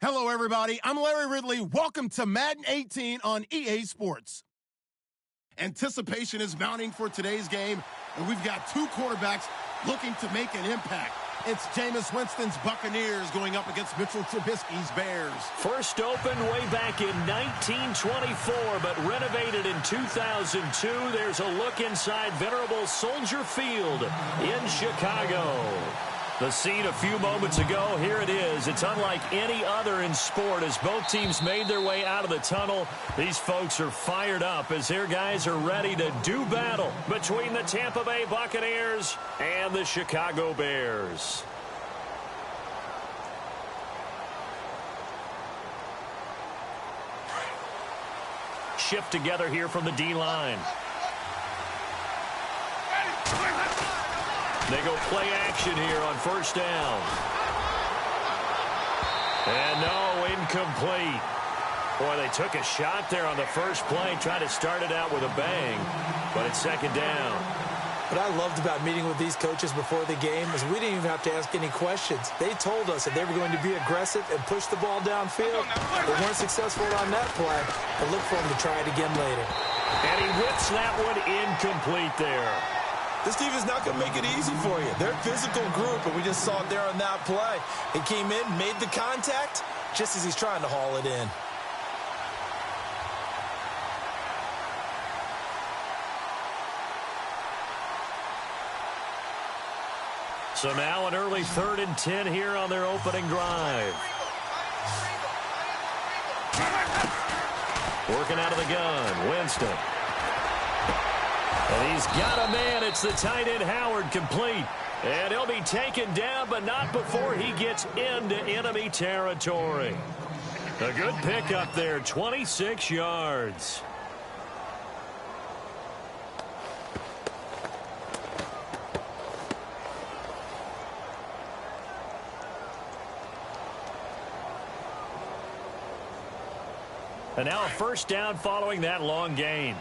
Hello, everybody. I'm Larry Ridley. Welcome to Madden 18 on EA Sports. Anticipation is mounting for today's game, and we've got two quarterbacks looking to make an impact. It's Jameis Winston's Buccaneers going up against Mitchell Trubisky's Bears. First opened way back in 1924, but renovated in 2002. There's a look inside venerable Soldier Field in Chicago. The scene a few moments ago, here it is. It's unlike any other in sport as both teams made their way out of the tunnel. These folks are fired up as their guys are ready to do battle between the Tampa Bay Buccaneers and the Chicago Bears. Shift together here from the D-line. They go play action here on first down. And no, incomplete. Boy, they took a shot there on the first play, tried to start it out with a bang, but it's second down. What I loved about meeting with these coaches before the game is we didn't even have to ask any questions. They told us that they were going to be aggressive and push the ball downfield. They weren't successful on that play, but look for them to try it again later. And he whips that one incomplete there. This defense not going to make it easy for you. They're a physical group, and we just saw it there on that play. He came in, made the contact, just as he's trying to haul it in. So now an early 3rd and 10 here on their opening drive. Working out of the gun, Winston. And he's got a man. It's the tight end Howard, complete. And he'll be taken down, but not before he gets into enemy territory. A good pickup there, 26 yards. And now a first down following that long gain.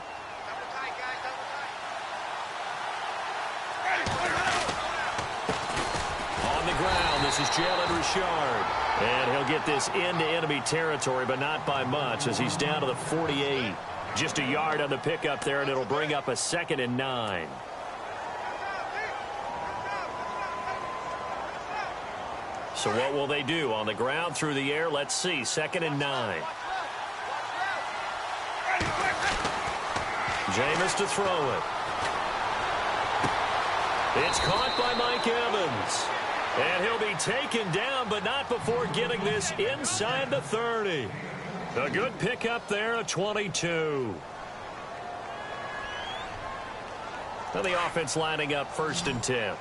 On the ground, this is Jalen Richard. And he'll get this into enemy territory, but not by much as he's down to the 48. Just a yard on the pickup there, and it'll bring up a 2nd and 9. So what will they do? On the ground, through the air, let's see. 2nd and 9. Jameis to throw it. It's caught by Mike Evans. And he'll be taken down, but not before getting this inside the 30. A good pickup there, a 22. And the offense lining up 1st and 10.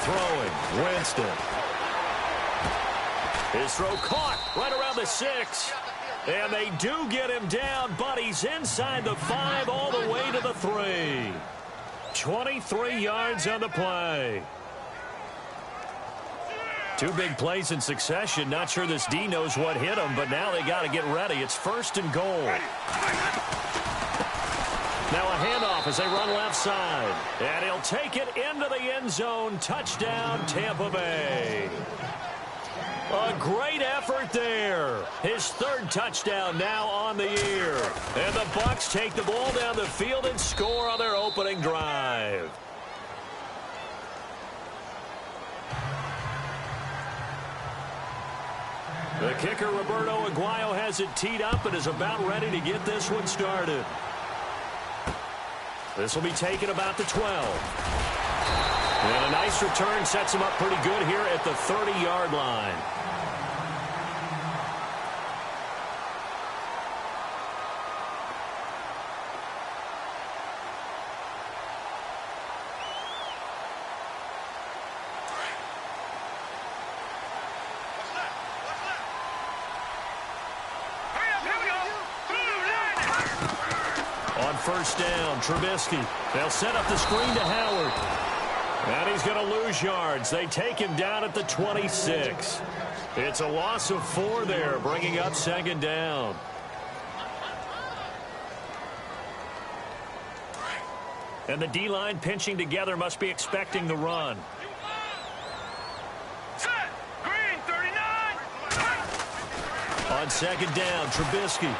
Throwing, Winston. His throw caught right around the 6. And they do get him down, but he's inside the 5 all the way to the 3. 23 yards on the play. Two big plays in succession. Not sure this D knows what hit him, but now they got to get ready. It's 1st and goal. Now a handoff as they run left side. And he'll take it into the end zone. Touchdown, Tampa Bay. A great effort there. His 3rd touchdown now on the year. And the Bucs take the ball down the field and score on their opening drive. The kicker, Roberto Aguayo, has it teed up and is about ready to get this one started. This will be taken about the 12. And a nice return sets him up pretty good here at the 30-yard line. On first down, Trubisky. They'll set up the screen to Howard. And he's going to lose yards. They take him down at the 26. It's a loss of 4 there, bringing up 2nd down. And the D-line pinching together must be expecting the run. Set. Green, 39. On second down, Trubisky.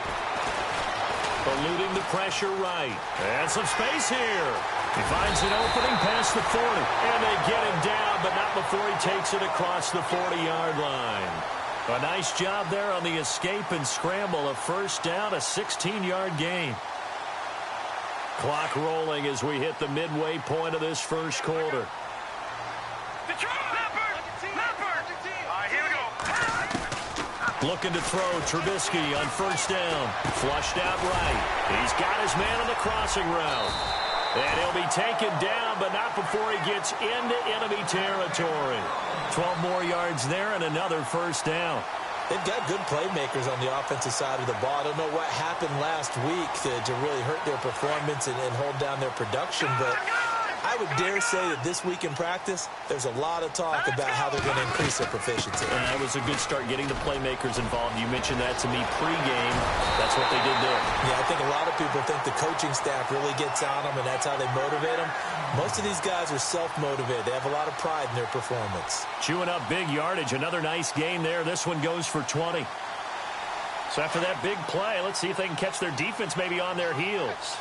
Eluding the pressure right. And some space here. He finds an opening past the 40. And they get him down, but not before he takes it across the 40-yard line. A nice job there on the escape and scramble. A first down, a 16-yard gain. Clock rolling as we hit the midway point of this first quarter. Looking to throw, Trubisky on first down. Flushed out right. He's got his man on the crossing route. And he'll be taken down, but not before he gets into enemy territory. 12 more yards there and another first down. They've got good playmakers on the offensive side of the ball. I don't know what happened last week to really hurt their performance and hold down their production, but I would dare say that this week in practice, there's a lot of talk about how they're going to increase their proficiency. That was a good start getting the playmakers involved. You mentioned that to me pregame. That's what they did there. Yeah, I think a lot of people think the coaching staff really gets on them, and that's how they motivate them. Most of these guys are self-motivated. They have a lot of pride in their performance. Chewing up big yardage. Another nice gain there. This one goes for 20. So after that big play, let's see if they can catch their defense maybe on their heels.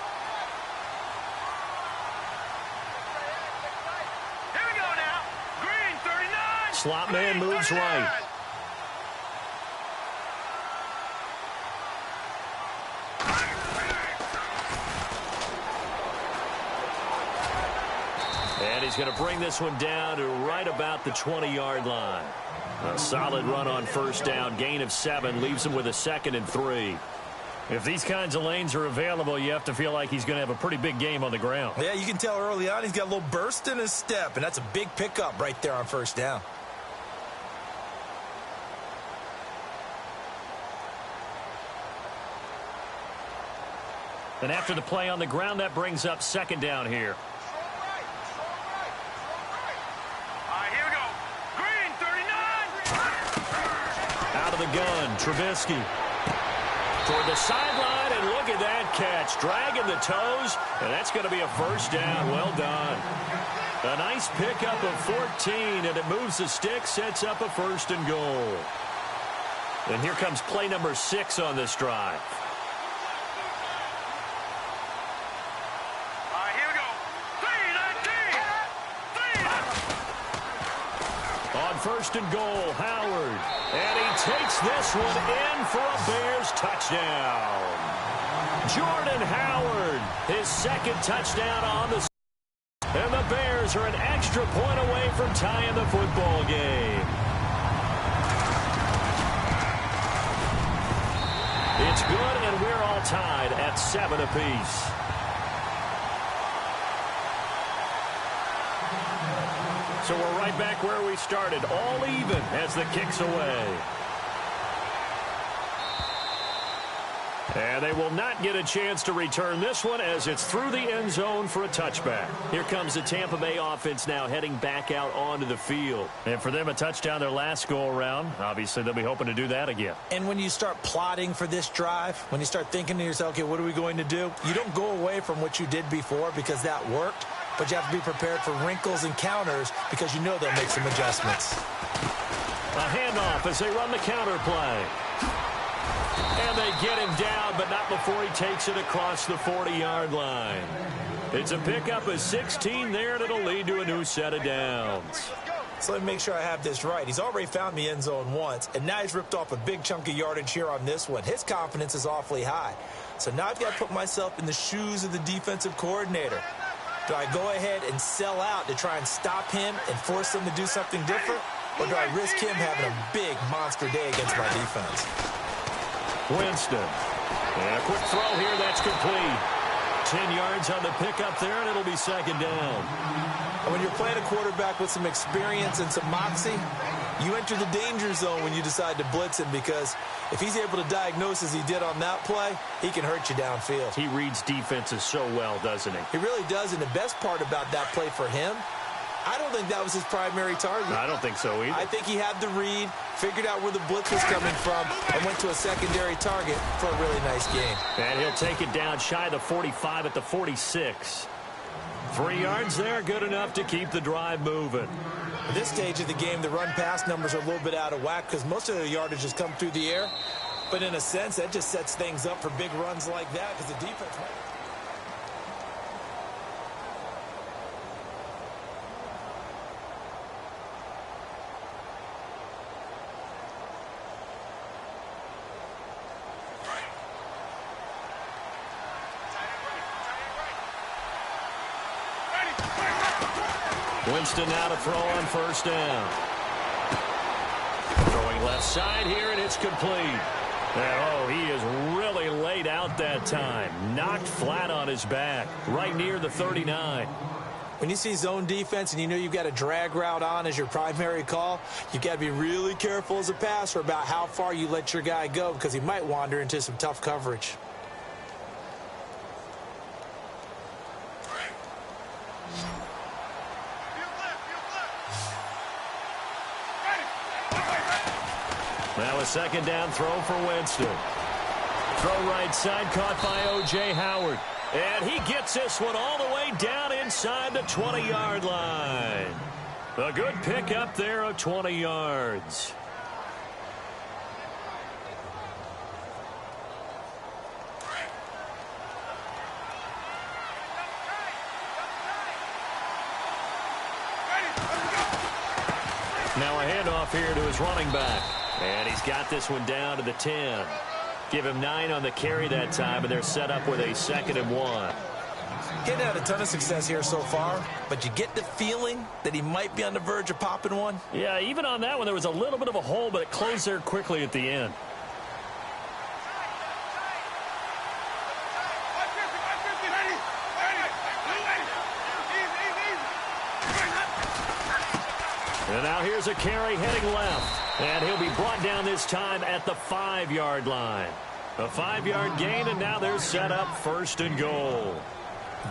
Slot man moves right. And he's going to bring this one down to right about the 20-yard line. A solid run on first down. Gain of 7 leaves him with a 2nd and 3. If these kinds of lanes are available, you have to feel like he's going to have a pretty big game on the ground. Yeah, you can tell early on he's got a little burst in his step, and that's a big pickup right there on first down. And after the play on the ground, that brings up second down here. Here we go. Green, 39. Out of the gun, Trubisky. Toward the sideline, and look at that catch. Dragging the toes, and that's going to be a first down. Well done. A nice pickup of 14, and it moves the stick, sets up a 1st and goal. And here comes play number 6 on this drive. First and goal, Howard. And he takes this one in for a Bears touchdown. Jordan Howard, his 2nd touchdown on the season. And the Bears are an extra point away from tying the football game. It's good, and we're all tied at 7 apiece. So we're right back where we started, all even as the kick's away. And they will not get a chance to return this one as it's through the end zone for a touchback. Here comes the Tampa Bay offense now heading back out onto the field. And for them, a touchdown their last go-around. Obviously, they'll be hoping to do that again. And when you start plotting for this drive, when you start thinking to yourself, okay, what are we going to do? You don't go away from what you did before because that worked. But you have to be prepared for wrinkles and counters because you know they'll make some adjustments. A handoff as they run the counter play. And they get him down, but not before he takes it across the 40-yard line. It's a pickup of 16 there, and it'll lead to a new set of downs. So let me make sure I have this right. He's already found the end zone once, and now he's ripped off a big chunk of yardage here on this one. His confidence is awfully high. So now I've got to put myself in the shoes of the defensive coordinator. Do I go ahead and sell out to try and stop him and force him to do something different? Or do I risk him having a big monster day against my defense? Winston. And a quick throw here, that's complete. 10 yards on the pickup there, and it'll be second down. And when you're playing a quarterback with some experience and some moxie, you enter the danger zone when you decide to blitz him, because if he's able to diagnose as he did on that play, he can hurt you downfield. He reads defenses so well, doesn't he? He really does, and the best part about that play for him, I don't think that was his primary target. I don't think so either. I think he had the read, figured out where the blitz was coming from, and went to a secondary target for a really nice game. And he'll take it down shy of the 45 at the 46. 3 yards there, good enough to keep the drive moving. At this stage of the game, the run-pass numbers are a little bit out of whack because most of the yardage has come through the air. But in a sense, that just sets things up for big runs like that because the defense might... Winston now to throw on first down. Throwing left side here, and it's complete. Oh, he is really laid out that time. Knocked flat on his back, right near the 39. When you see zone defense and you know you've got a drag route on as your primary call, you've got to be really careful as a passer about how far you let your guy go because he might wander into some tough coverage. Now a second down throw for Winston. Throw right side, caught by O.J. Howard. And he gets this one all the way down inside the 20-yard line. A good pickup there of 20 yards. Now a handoff here to his running back. And he's got this one down to the 10. Give him 9 on the carry that time, and they're set up with a 2nd and 1. Getting had a ton of success here so far, but you get the feeling that he might be on the verge of popping one. Yeah, even on that one, there was a little bit of a hole, but it closed there quickly at the end. And now here's a carry heading left. And he'll be brought down this time at the 5-yard line. A 5-yard gain, and now they're set up 1st and goal.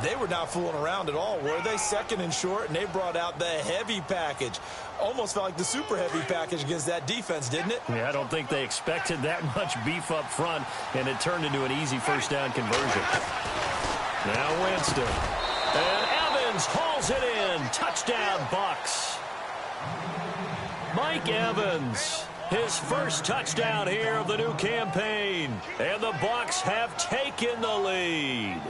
They were not fooling around at all, were they? 2nd and short, and they brought out the heavy package. Almost felt like the super heavy package against that defense, didn't it? Yeah, I don't think they expected that much beef up front, and it turned into an easy 1st down conversion. Now Winston. And Evans hauls it in. Touchdown, Bucks. Mike Evans, his first touchdown here of the new campaign. And the Bucks have taken the lead.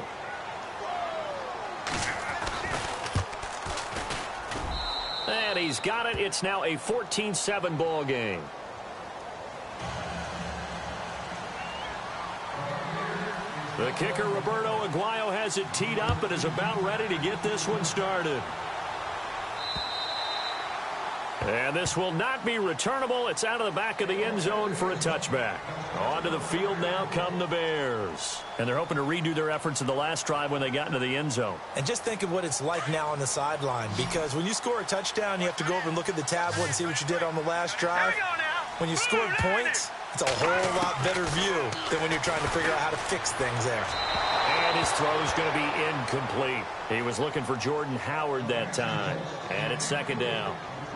And he's got it. It's now a 14-7 ball game. The kicker, Roberto Aguayo, has it teed up and is about ready to get this one started. And this will not be returnable. It's out of the back of the end zone for a touchback. Onto the field now come the Bears. And they're hoping to redo their efforts in the last drive when they got into the end zone. And just think of what it's like now on the sideline, because when you score a touchdown, you have to go over and look at the tablet and see what you did on the last drive. When you scored points, it's a whole lot better view than when you're trying to figure out how to fix things there. And his throw is going to be incomplete. He was looking for Jordan Howard that time. And it's 2nd down.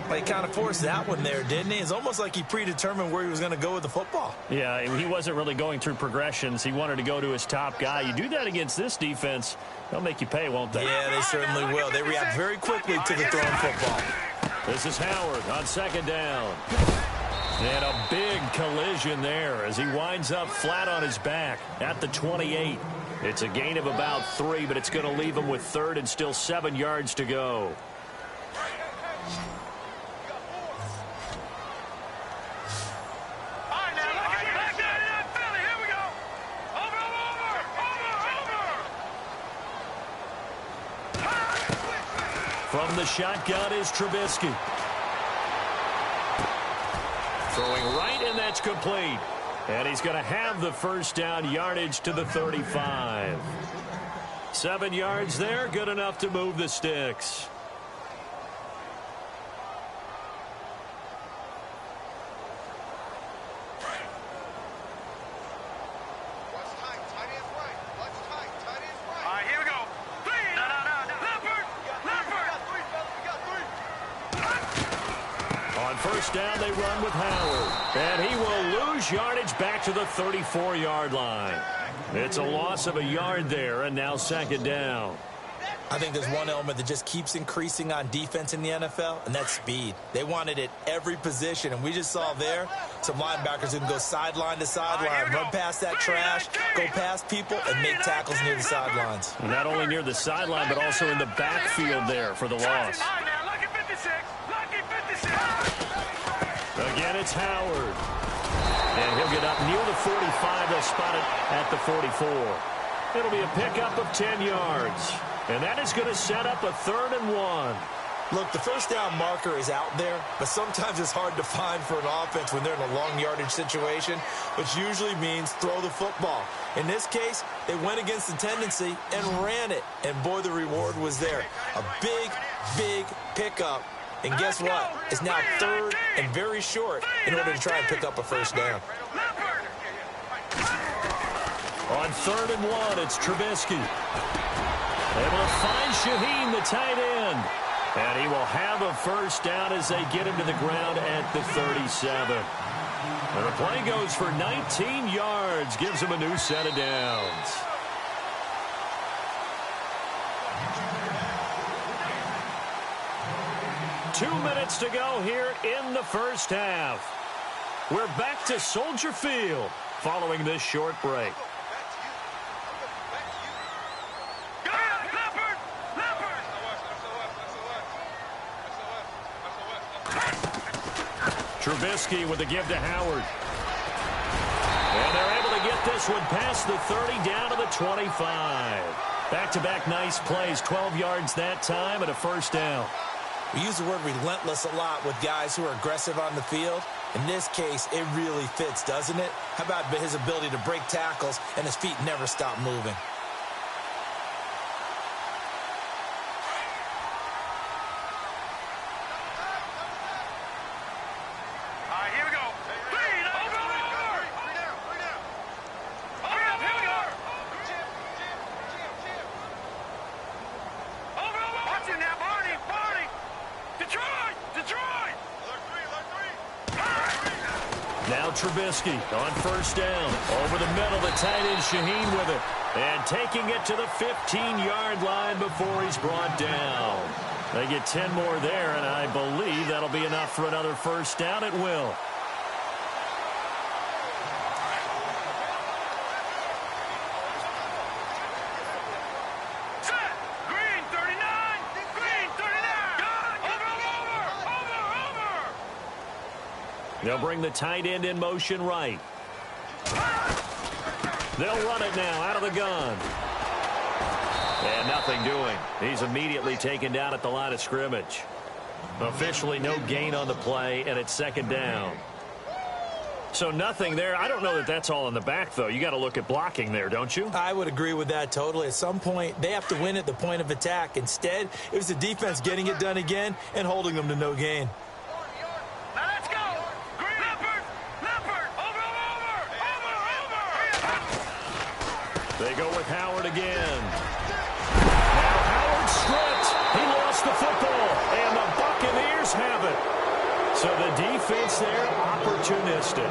But he kind of forced that one there, didn't he? It's almost like he predetermined where he was going to go with the football. Yeah, he wasn't really going through progressions. He wanted to go to his top guy. You do that against this defense, they'll make you pay, won't they? Yeah, they certainly will. They react very quickly to the thrown football. This is Howard on 2nd down. And a big collision there as he winds up flat on his back at the 28. It's a gain of about 3, but it's going to leave him with 3rd and still 7 yards to go. From the shotgun is Trubisky. Throwing right, and that's complete. And he's going to have the 1st down, yardage to the 35. 7 yards there, good enough to move the sticks. First down, they run with Howard. And he will lose yardage back to the 34-yard line. It's a loss of a yard there, and now 2nd down. I think there's one element that just keeps increasing on defense in the NFL, and that's speed. They want it at every position, and we just saw there some linebackers who can go sideline to sideline, run past that trash, go past people, and make tackles near the sidelines. Not only near the sideline, but also in the backfield there for the loss. Again, it's Howard. And he'll get up near the 45. They'll spot it at the 44. It'll be a pickup of 10 yards. And that is going to set up a 3rd and 1. Look, the first down marker is out there, but sometimes it's hard to find for an offense when they're in a long yardage situation, which usually means throw the football. In this case, they went against the tendency and ran it. And, boy, the reward was there. A big, big pickup. And guess what? It's now 3rd and very short in order to try and pick up a first down. On 3rd and 1, it's Trubisky. Able to find Shaheen, the tight end. And he will have a first down as they get him to the ground at the 37. And the play goes for 19 yards, gives him a new set of downs. Two minutes to go here in the first half. We're back to Soldier Field following this short break. Trubisky with the give to Howard. And they're able to get this one past the 30 down to the 25. Back-to-back nice plays, 12 yards that time and a first down. We use the word relentless a lot with guys who are aggressive on the field. In this case, it really fits, doesn't it? How about his ability to break tackles and his feet never stop moving? Trubisky on first down. Over the middle, the tight end Shaheen with it. And taking it to the 15-yard line before he's brought down. They get 10 more there, and I believe that'll be enough for another first down. It will. They'll bring the tight end in motion right. They'll run it now out of the gun. And nothing doing. He's immediately taken down at the line of scrimmage. Officially no gain on the play, and it's 2nd down. So nothing there. I don't know that that's all in the back, though. You got to look at blocking there, don't you? I would agree with that totally. At some point, they have to win at the point of attack. Instead, it was the defense getting it done again and holding them to no gain. They go with Howard again. Now Howard stripped. He lost the football, and the Buccaneers have it. So the defense there, opportunistic.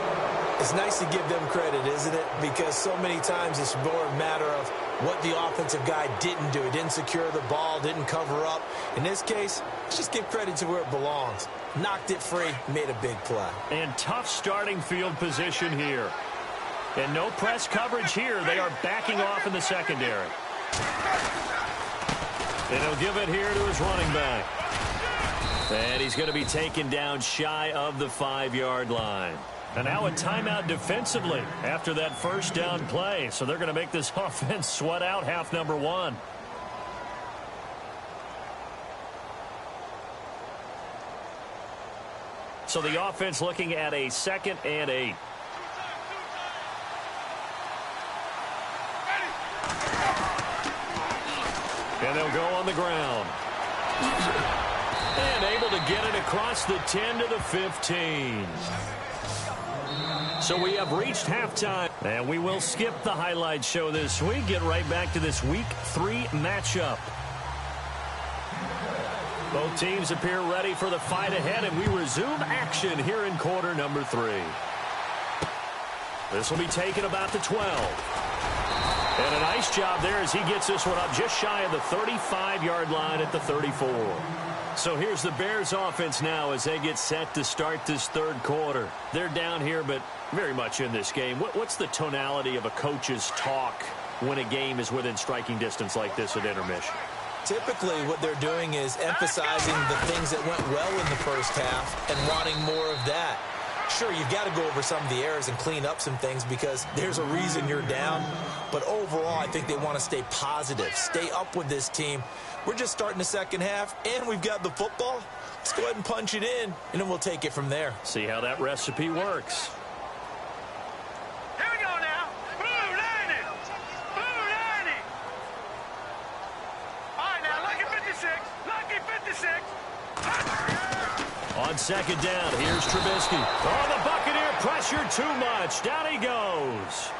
It's nice to give them credit, isn't it? Because so many times it's more a matter of what the offensive guy didn't do. He didn't secure the ball, didn't cover up. In this case, let's just give credit to where it belongs. Knocked it free, made a big play. And tough starting field position here. And no press coverage here. They are backing off in the secondary. And he'll give it here to his running back. And he's going to be taken down shy of the 5-yard line. And now a timeout defensively after that first down play. So they're going to make this offense sweat out half number 1. So the offense looking at a 2nd and 8. And they'll go on the ground. And able to get it across the 10 to the 15. So we have reached halftime. And we will skip the highlight show this week. Get right back to this Week 3 matchup. Both teams appear ready for the fight ahead, and we resume action here in quarter number 3. This will be taken about the 12. And a nice job there as he gets this one up just shy of the 35-yard line at the 34. So here's the Bears offense now as they get set to start this third quarter. They're down here, but very much in this game. What's the tonality of a coach's talk when a game is within striking distance like this at intermission? Typically, what they're doing is emphasizing the things that went well in the first half and wanting more of that. Sure, you've got to go over some of the errors and clean up some things because there's a reason you're down. But overall, I think they want to stay positive, stay up with this team. We're just starting the second half, and we've got the football. Let's go ahead and punch it in, and then we'll take it from there. See how that recipe works. Here we go now. Blue 90. Blue 90. All right, now, lucky 56. Lucky 56. On second down, here's Trubisky. Oh, the Buccaneer pressure too much. Down he goes.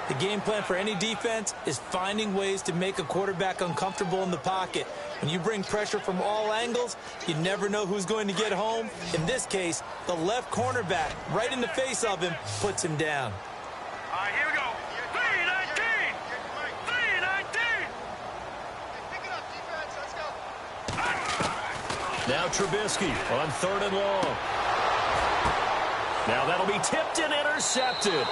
The game plan for any defense is finding ways to make a quarterback uncomfortable in the pocket. When you bring pressure from all angles, you never know who's going to get home. In this case, the left cornerback, right in the face of him, puts him down. All right, here we go. 319. 319. Pick it up, defense. Let's go. Now Trubisky on third and long. Now that'll be tipped and intercepted.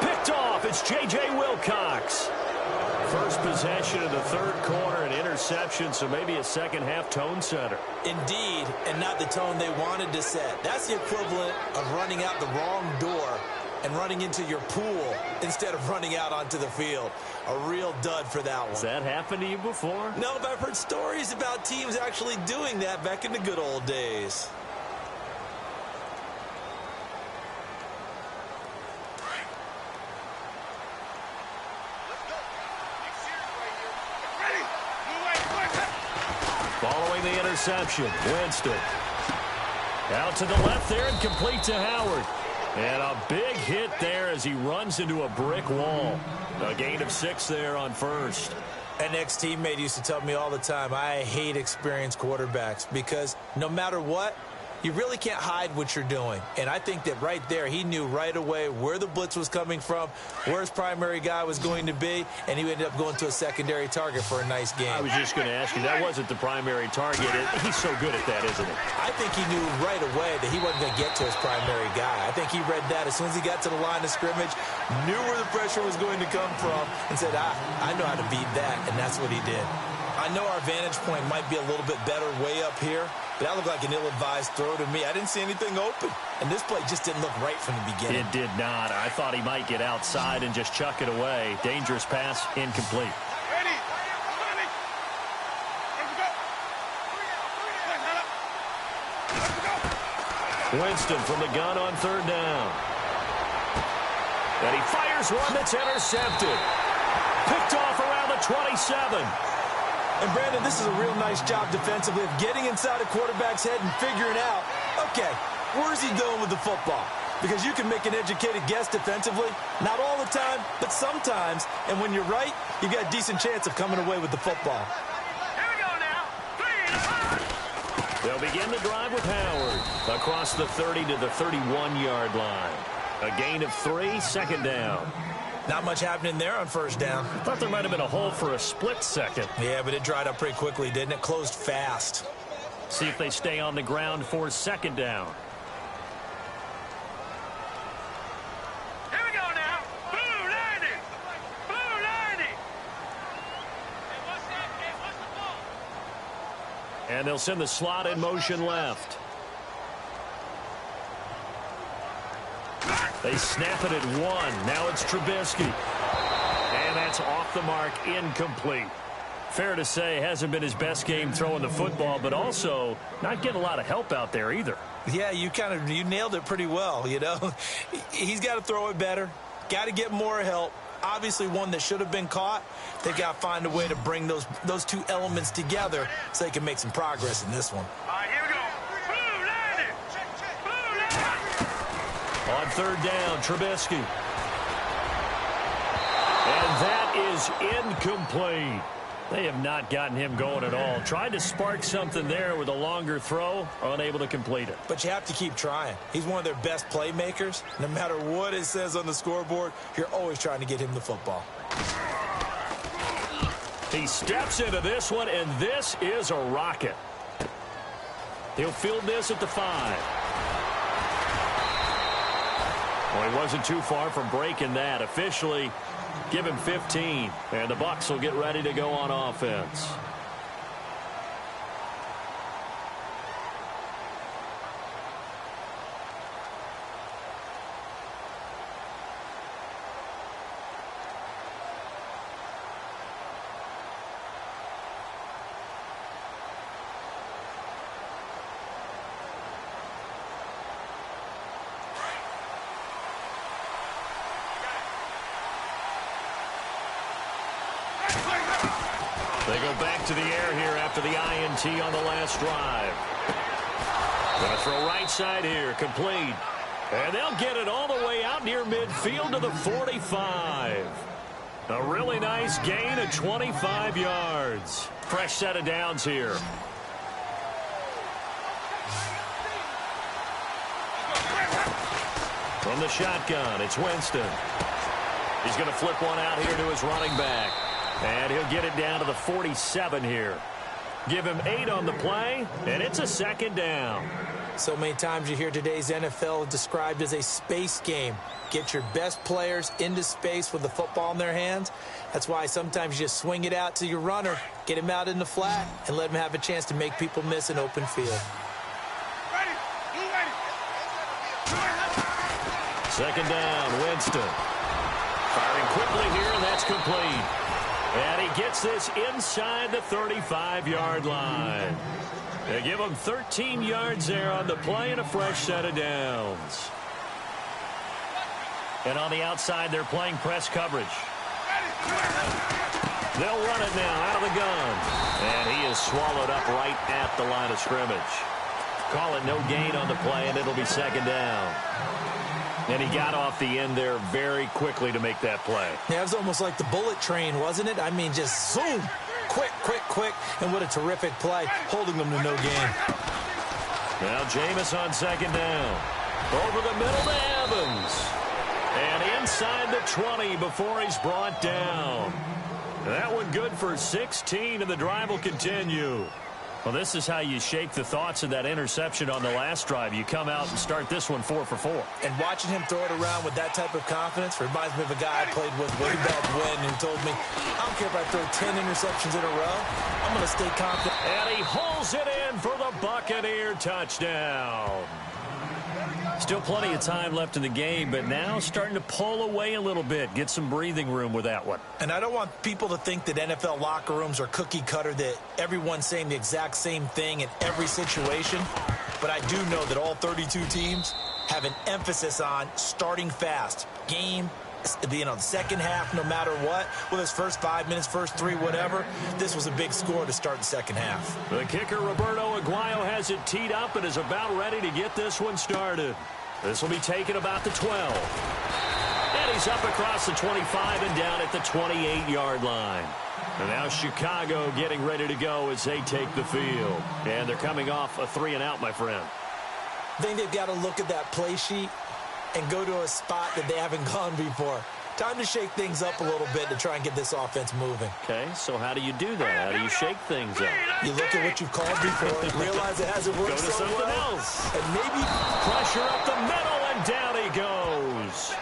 Picked off, it's J.J. Wilcox. First possession of the third quarter, an interception, so maybe a second-half tone setter. Indeed, and not the tone they wanted to set. That's the equivalent of running out the wrong door and running into your pool instead of running out onto the field. A real dud for that one. Has that happened to you before? No, but I've heard stories about teams actually doing that back in the good old days. Following the interception, Winston. Out to the left there and complete to Howard. And a big hit there as he runs into a brick wall. A gain of 6 there on first. An ex-teammate used to tell me all the time, I hate experienced quarterbacks because no matter what, you really can't hide what you're doing. And I think that right there, he knew right away where the blitz was coming from, where his primary guy was going to be, and he ended up going to a secondary target for a nice game. I was just going to ask you, that wasn't the primary target. He's so good at that, isn't he? I think he knew right away that he wasn't going to get to his primary guy. I think he read that as soon as he got to the line of scrimmage, knew where the pressure was going to come from, and said, I know how to beat that, and that's what he did. I know our vantage point might be a little bit better way up here, but that looked like an ill-advised throw to me. I didn't see anything open, and this play just didn't look right from the beginning. It did not. I thought he might get outside and just chuck it away. Dangerous pass, incomplete. Ready. Let's go. Winston from the gun on third down. And he fires one that's intercepted. Picked off around the 27. And, Brandon, this is a real nice job defensively of getting inside a quarterback's head and figuring out, okay, where's he going with the football? Because you can make an educated guess defensively, not all the time, but sometimes. And when you're right, you've got a decent chance of coming away with the football. Here we go now. 3. They'll begin the drive with Howard across the 30 to the 31-yard line. A gain of 3, second down. Not much happening there on first down. I thought there might have been a hole for a split second. Yeah, but it dried up pretty quickly, didn't it? Closed fast. See if they stay on the ground for second down. Here we go now. Blue 90. Blue 90. And they'll send the slot in motion left. They snap it at 1. Now it's Trubisky. And that's off the mark, incomplete. Fair to say, hasn't been his best game throwing the football, but also not getting a lot of help out there either. Yeah, you nailed it pretty well, you know. He's got to throw it better. Got to get more help. Obviously one that should have been caught. They've got to find a way to bring those two elements together so they can make some progress in this one. All right, here we go. Blue 90. Blue 90. On third down, Trubisky. And that is incomplete. They have not gotten him going at all. Tried to spark something there with a longer throw, unable to complete it. But you have to keep trying. He's one of their best playmakers. No matter what it says on the scoreboard, you're always trying to get him the football. He steps into this one, and this is a rocket. He'll field this at the 5. Well, he wasn't too far from breaking that. Officially, give him 15, and the Bucs will get ready to go on offense. They go back to the air here after the INT on the last drive. Going to throw right side here, complete. And they'll get it all the way out near midfield to the 45. A really nice gain of 25 yards. Fresh set of downs here. From the shotgun, it's Winston. He's going to flip one out here to his running back. And he'll get it down to the 47 here. Give him 8 on the play, and it's a second down. So many times you hear today's NFL described as a space game. Get your best players into space with the football in their hands. That's why sometimes you just swing it out to your runner, get him out in the flat, and let him have a chance to make people miss an open field. Second down, Winston. Firing quickly here, and that's complete. And he gets this inside the 35-yard line. They give him 13 yards there on the play and a fresh set of downs. And on the outside, they're playing press coverage. They'll run it now out of the gun. And he is swallowed up right at the line of scrimmage. Call it no gain on the play, and it'll be second down. And he got off the end there very quickly to make that play. Yeah, it was almost like the bullet train, wasn't it? I mean, just zoom. Quick, quick, quick. And what a terrific play, holding them to no gain. Now Jameis on second down. Over the middle to Evans. And inside the 20 before he's brought down. That one good for 16, and the drive will continue. Well, this is how you shake the thoughts of that interception on the last drive. You come out and start this one 4 for 4. And watching him throw it around with that type of confidence reminds me of a guy I played with way back when who told me, I don't care if I throw 10 interceptions in a row, I'm going to stay confident. And he hauls it in for the Buccaneer touchdown. Still plenty of time left in the game, but now starting to pull away a little bit. Get some breathing room with that one. And I don't want people to think that NFL locker rooms are cookie cutter, that everyone's saying the exact same thing in every situation. But I do know that all 32 teams have an emphasis on starting fast. Game, the second half, no matter what, whether it's first 5 minutes, first 3, whatever, this was a big score to start the second half. The kicker, Roberto Aguayo, has it teed up and is about ready to get this one started. This will be taken about the 12. And he's up across the 25 and down at the 28-yard line. And now Chicago getting ready to go as they take the field. And they're coming off a 3-and-out, my friend. I think they've got to look at that play sheet and go to a spot that they haven't gone before. Time to shake things up a little bit to try and get this offense moving. Okay, so how do you do that? How do you shake things up? You look at what you've called before and realize it hasn't worked so well. Go to something else. And maybe pressure up the middle, and down he goes.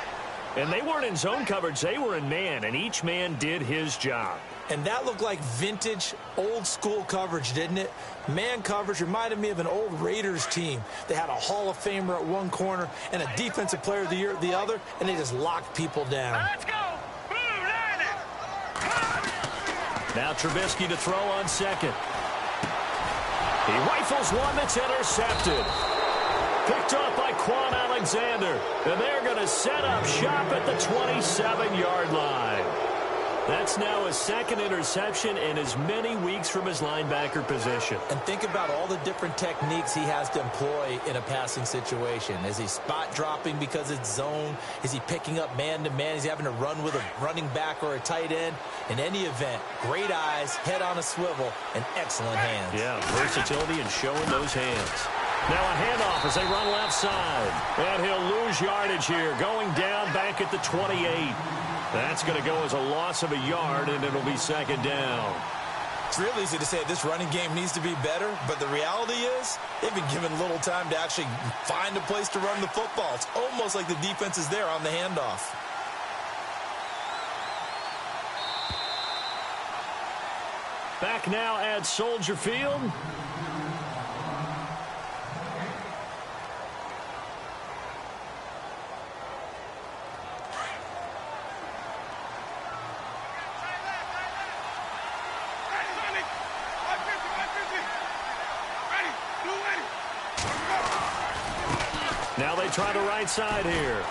And they weren't in zone coverage. They were in man, and each man did his job. And that looked like vintage, old-school coverage, didn't it? Man coverage reminded me of an old Raiders team. They had a Hall of Famer at one corner and a Defensive Player of the Year at the other, and they just locked people down. Let's go! Blue Lightning! Now Trubisky to throw on second. He rifles one that's intercepted. Picked off by Quan Alexander. And they're going to set up shop at the 27-yard line. That's now his second interception in as many weeks from his linebacker position. And think about all the different techniques he has to employ in a passing situation. Is he spot dropping because it's zone? Is he picking up man-to-man? Is he having to run with a running back or a tight end? In any event, great eyes, head on a swivel, and excellent hands. Yeah, versatility and showing those hands. Now a handoff as they run left side. And he'll lose yardage here, going down back at the 28. That's going to go as a loss of a yard, and it'll be second down. It's real easy to say this running game needs to be better, but the reality is they've been given little time to actually find a place to run the football. It's almost like the defense is there on the handoff. Back now at Soldier Field. Now they try the right side here.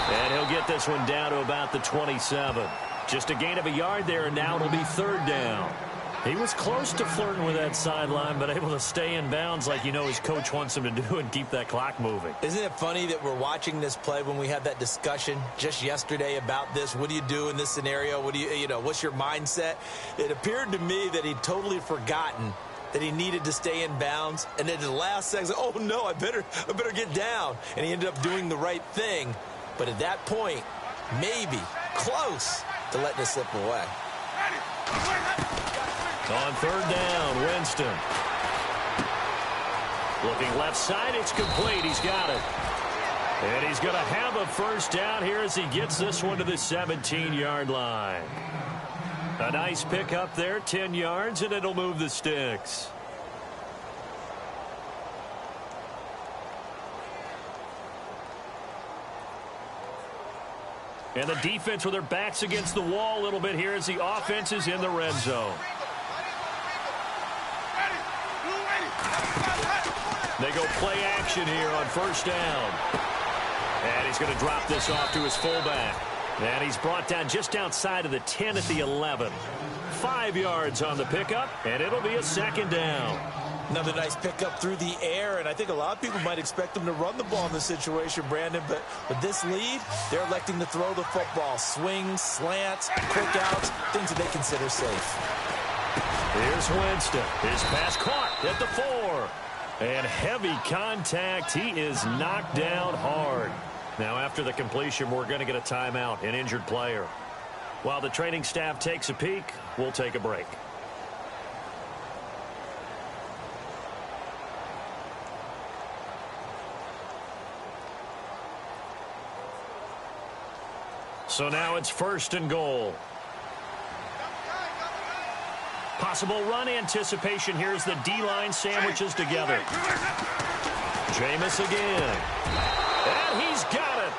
And he'll get this one down to about the 27. Just a gain of a yard there, and now it'll be third down. He was close to flirting with that sideline, but able to stay in bounds like you know his coach wants him to do and keep that clock moving. Isn't it funny that we're watching this play when we had that discussion just yesterday about this? What do you do in this scenario? What do you know, what's your mindset? It appeared to me that he'd totally forgotten that he needed to stay in bounds, and then at the last second, oh no, I better get down. And he ended up doing the right thing. But at that point, maybe close to letting it slip away. On third down, Winston. Looking left side, it's complete. He's got it. And he's going to have a first down here as he gets this one to the 17-yard line. A nice pick up there, 10 yards, and it'll move the sticks. And the defense with their backs against the wall a little bit here as the offense is in the red zone. They go play action here on first down. And he's going to drop this off to his fullback. And he's brought down just outside of the 10 at the 11. 5 yards on the pickup, and it'll be a second down. Another nice pickup through the air, and I think a lot of people might expect them to run the ball in this situation, Brandon, but with this lead, they're electing to throw the football. Swings, slants, quick outs, things that they consider safe. Here's Winston. His pass caught at the 4. And heavy contact. He is knocked down hard. Now, after the completion, we're going to get a timeout, an injured player. While the training staff takes a peek, we'll take a break. So now it's first and goal. Possible run anticipation. Here's the D-line sandwiches together. Jameis again. And he's got it.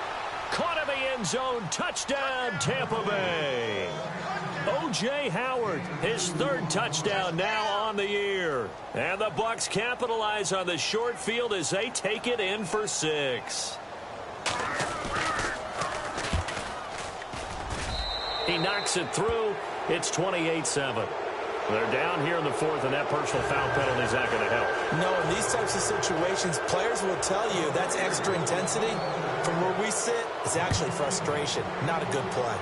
Caught in the end zone. Touchdown, Tampa Bay. O.J. Howard, his third touchdown now on the year. And the Bucs capitalize on the short field as they take it in for 6. He knocks it through. It's 28-7. They're down here in the 4th, and that personal foul penalty is not going to help. No, in these types of situations, players will tell you that's extra intensity. From where we sit, it's actually frustration, not a good play.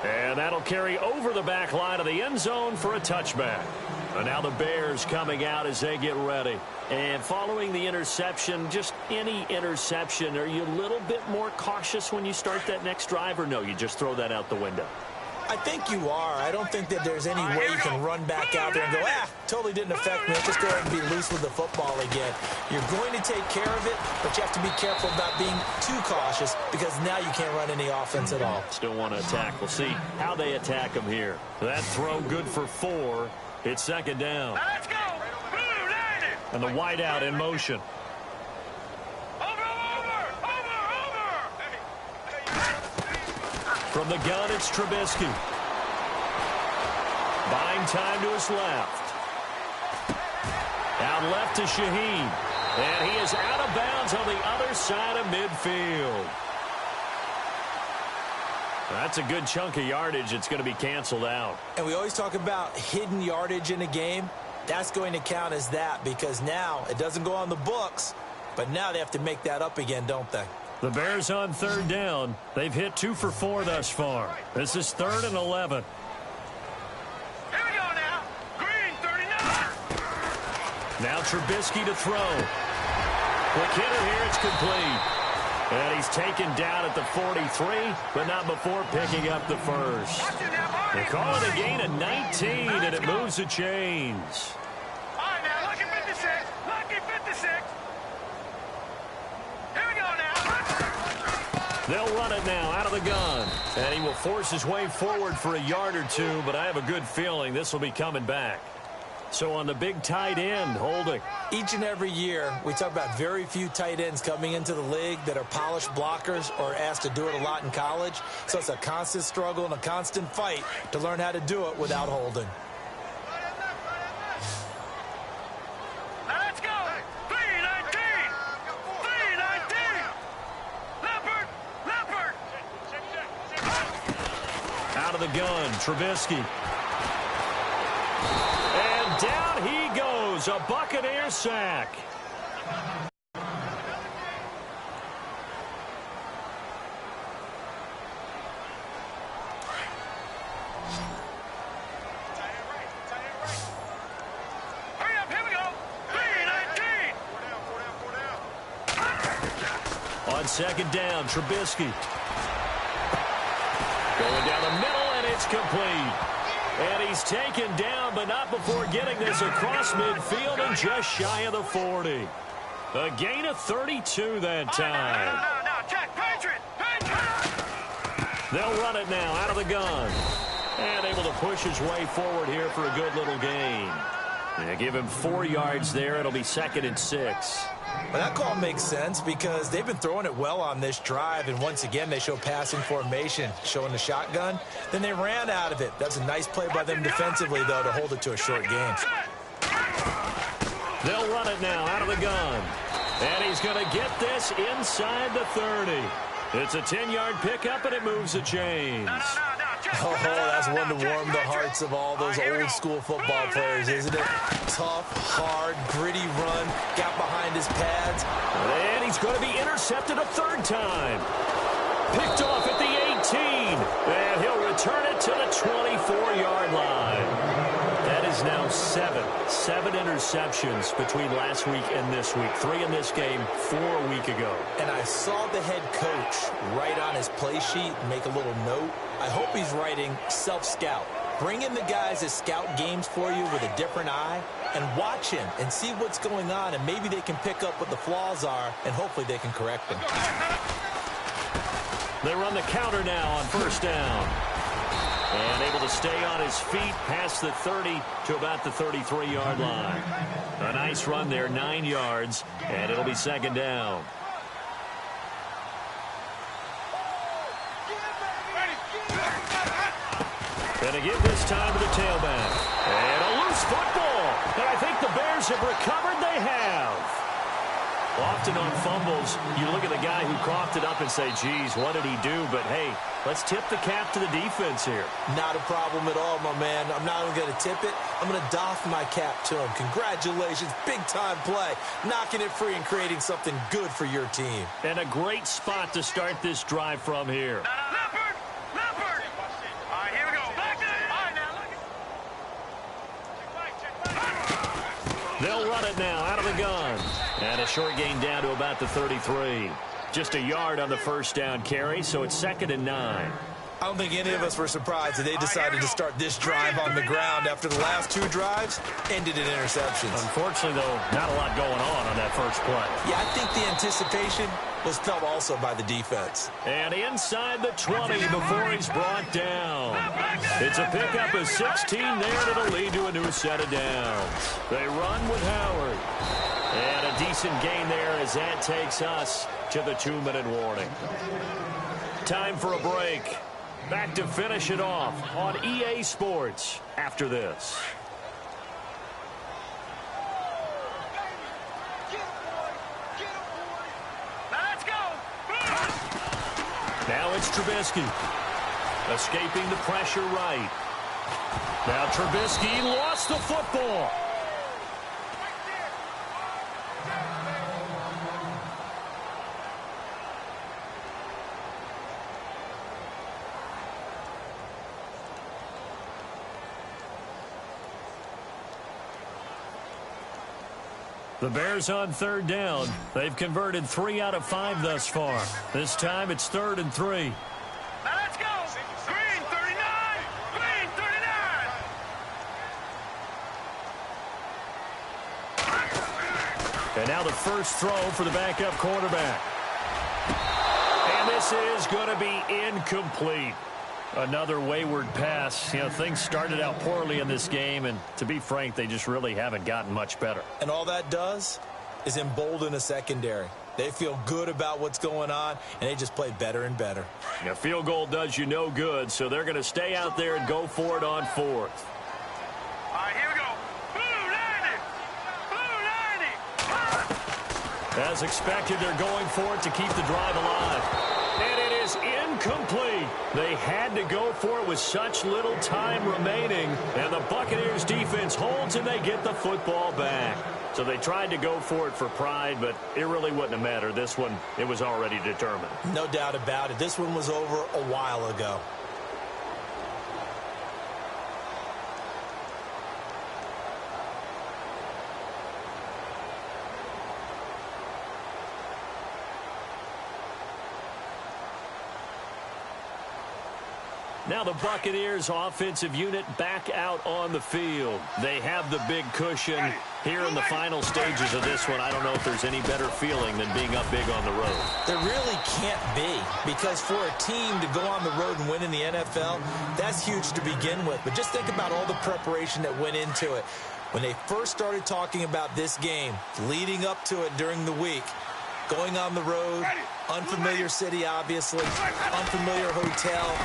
And that'll carry over the back line of the end zone for a touchback. And now the Bears coming out as they get ready. And following the interception, just any interception, are you a little bit more cautious when you start that next drive, or no, you just throw that out the window? I think you are. I don't think that there's any way you can run back out there and go, totally didn't affect me. Let's just go ahead and be loose with the football again. You're going to take care of it, but you have to be careful about being too cautious because now you can't run any offense at all. Still want to attack. We'll see how they attack him here. That throw good for 4. It's second down. Let's go. And the wideout in motion. From the gun, it's Trubisky. Buying time to his left. Out left to Shaheen. And he is out of bounds on the other side of midfield. That's a good chunk of yardage. It's going to be canceled out. And we always talk about hidden yardage in a game. That's going to count as that because now it doesn't go on the books, but now they have to make that up again, don't they? The Bears on third down. They've hit 2 for 4 thus far. This is 3rd and 11. Here we go now. Green, 39. Now Trubisky to throw. Quick hitter here. It's complete. And he's taken down at the 43, but not before picking up the first. They call it a gain of 19, and it moves the chains. All right, now, lucky 56. Lucky 56. Here we go now. They'll run it now out of the gun. And he will force his way forward for a yard or two, but I have a good feeling this will be coming back. So on the big tight end, holding. Each and every year, we talk about very few tight ends coming into the league that are polished blockers or asked to do it a lot in college. So it's a constant struggle and a constant fight to learn how to do it without holding. Now let's go. 319. 319. Leopard. Leopard. Out of the gun, Trubisky. And down he goes, a Buccaneer sack. Hurry up, here we go. 319. On second down, Trubisky. Going down the middle, and it's complete. And he's taken down, but not before getting this across midfield and just shy of the 40. A gain of 32 that time. No, Jack, Patriot. They'll run it now out of the gun. And able to push his way forward here for a good little gain. They give him 4 yards there. It'll be 2nd and 6. Well, that call makes sense because they've been throwing it well on this drive, and once again they show passing formation, showing the shotgun. Then they ran out of it. That's a nice play by them defensively, though, to hold it to a short gain. They'll run it now out of the gun. And he's going to get this inside the 30. It's a 10-yard pickup, and it moves the chains. Oh, that's one to warm the hearts of all those old-school football players, isn't it? Tough, hard, gritty run, got behind his pads. And he's going to be intercepted a 3rd time. Picked off at the 18. And he'll return it to the 24-yard line. That is now 7 interceptions between last week and this week. 3 in this game, 4 a week ago. And I saw the head coach write on his play sheet and make a little note. I hope he's writing self-scout. Bring in the guys that scout games for you with a different eye and watch him and see what's going on, and maybe they can pick up what the flaws are, and hopefully they can correct them. They run the counter now on 1st down. And able to stay on his feet past the 30 to about the 33-yard line. A nice run there, 9 yards, and it'll be 2nd down. Gonna give this time to the tailback. And a loose football. And I think the Bears have recovered. They have. Often on fumbles, you look at the guy who coughed it up and say, geez, what did he do? But, hey, let's tip the cap to the defense here. Not a problem at all, my man. I'm not even going to tip it. I'm going to doff my cap to him. Congratulations. Big-time play. Knocking it free and creating something good for your team. And a great spot to start this drive from here. Leopard. Leopard. All right, here we go. Back there. All right, now, look. They'll run it now out of the gun. And a short gain down to about the 33. Just a yard on the 1st down carry, so it's 2nd and 9. I don't think any of us were surprised that they decided to start this drive on the ground after the last 2 drives ended in interceptions. Unfortunately, though, not a lot going on that first play. Yeah, I think the anticipation was felt also by the defense. And inside the 20 before he's brought down. It's a pickup of 16 there, and it'll lead to a new set of downs. They run with Howard. And a decent gain there as that takes us to the 2-minute warning. Time for a break. Back to finish it off on EA Sports after this. Let's go. Now it's Trubisky. Escaping the pressure right. Now Trubisky lost the football. The Bears on third down. They've converted 3 out of 5 thus far. This time it's 3rd and 3. Now let's go. Green 39. Green 39. And now the first throw for the backup quarterback. And this is going to be incomplete. Another wayward pass. You know, things started out poorly in this game, and to be frank, they just really haven't gotten much better. And all that does is embolden a secondary. They feel good about what's going on, and they just play better and better. A field goal does you no good, so they're going to stay out there and go for it on 4th. All right, here we go. Blue 90. Blue 90. As expected, they're going for it to keep the drive alive. And it is incomplete. They had to go for it with such little time remaining. And the Buccaneers defense holds and they get the football back. So they tried to go for it for pride, but it really wouldn't have mattered. This one, it was already determined. No doubt about it. This one was over a while ago. Now the Buccaneers offensive unit back out on the field. They have the big cushion here in the final stages of this one. I don't know if there's any better feeling than being up big on the road. There really can't be, because for a team to go on the road and win in the NFL, that's huge to begin with. But just think about all the preparation that went into it. When they first started talking about this game, leading up to it during the week, going on the road, unfamiliar city, obviously, unfamiliar hotel.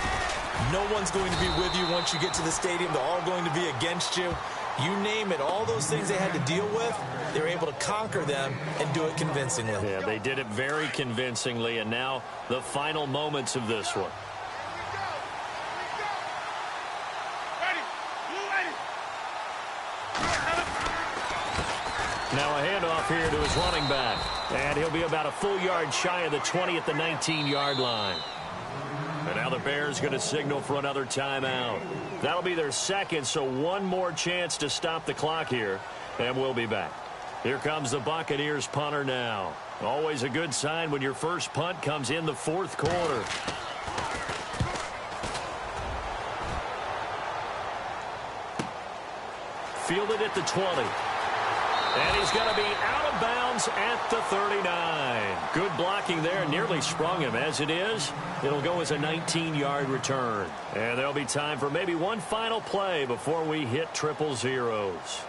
No one's going to be with you once you get to the stadium. They're all going to be against you. You name it, all those things they had to deal with, they were able to conquer them and do it convincingly. Yeah, they did it very convincingly, and now the final moments of this one. Now a handoff here to his running back, and he'll be about a full yard shy of the 20 at the 19-yard line. And now the Bears going to signal for another timeout. That'll be their second, so one more chance to stop the clock here, and we'll be back. Here comes the Buccaneers punter now. Always a good sign when your first punt comes in the 4th quarter. Fielded at the 20. And he's going to be out of bounds at the 39. Good blocking there. Nearly sprung him. As it is, it'll go as a 19-yard return. And there'll be time for maybe one final play before we hit triple zeros.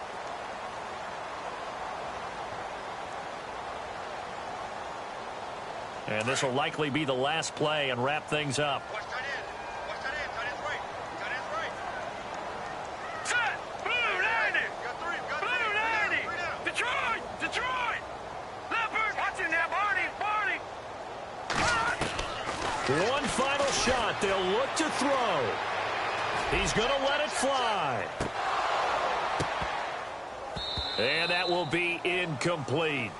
And this will likely be the last play and wrap things up. Watch tight end. Watch tight end. Tight end's right. Tight end's right. Set. Blue 90. Got three. Blue 90. Detroit. Detroit. Leopard. Watch in there, Barney. Barney. One final shot. They'll look to throw. He's going to let it fly. And that will be incomplete,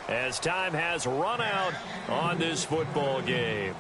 as time has run out on this football game.